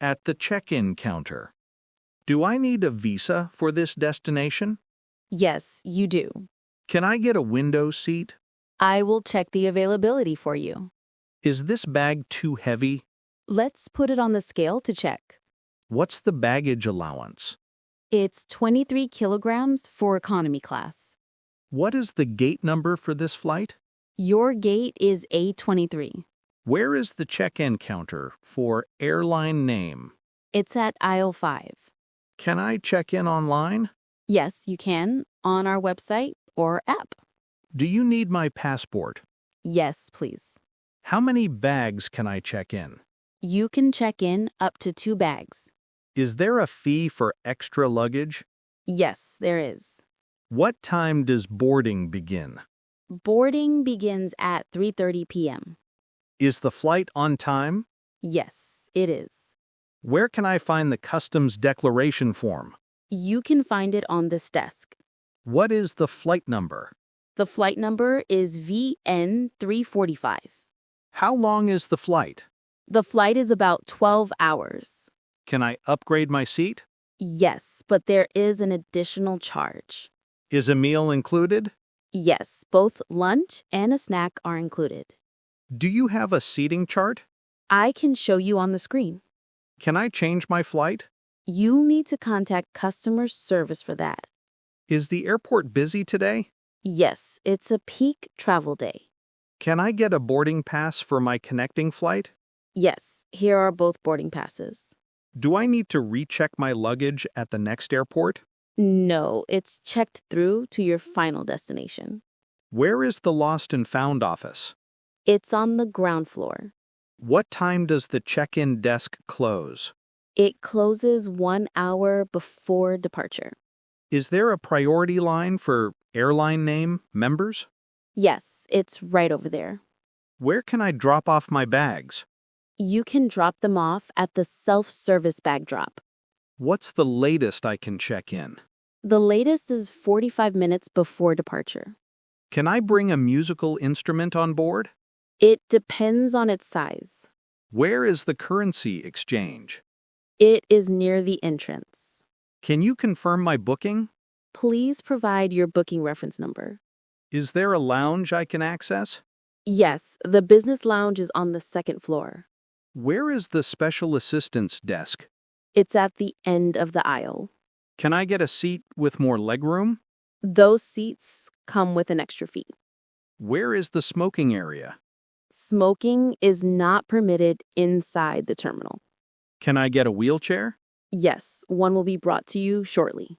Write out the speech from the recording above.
At the check-in counter. Do I need a visa for this destination? Yes, you do. Can I get a window seat? I will check the availability for you. Is this bag too heavy? Let's put it on the scale to check. What's the baggage allowance? It's 23 kilograms for economy class. What is the gate number for this flight? Your gate is A23. Where is the check-in counter for Airline Name? It's at aisle 5. Can I check in online? Yes, you can, on our website or app. Do you need my passport? Yes, please. How many bags can I check in? You can check in up to 2 bags. Is there a fee for extra luggage? Yes, there is. What time does boarding begin? Boarding begins at 3:30 p.m. Is the flight on time? Yes, it is. Where can I find the customs declaration form? You can find it on this desk. What is the flight number? The flight number is VN345. How long is the flight? The flight is about 12 hours. Can I upgrade my seat? Yes, but there is an additional charge. Is a meal included? Yes, both lunch and a snack are included. Do you have a seating chart? I can show you on the screen. Can I change my flight? You'll need to contact customer service for that. Is the airport busy today? Yes, it's a peak travel day. Can I get a boarding pass for my connecting flight? Yes, here are both boarding passes. Do I need to recheck my luggage at the next airport? No, it's checked through to your final destination. Where is the lost and found office? It's on the ground floor. What time does the check-in desk close? It closes 1 hour before departure. Is there a priority line for Airline Name members? Yes, it's right over there. Where can I drop off my bags? You can drop them off at the self-service bag drop. What's the latest I can check in? The latest is 45 minutes before departure. Can I bring a musical instrument on board? It depends on its size. Where is the currency exchange? It is near the entrance. Can you confirm my booking? Please provide your booking reference number. Is there a lounge I can access? Yes, the business lounge is on the 2nd floor. Where is the special assistance desk? It's at the end of the aisle. Can I get a seat with more legroom? Those seats come with an extra fee. Where is the smoking area? Smoking is not permitted inside the terminal. Can I get a wheelchair? Yes, one will be brought to you shortly.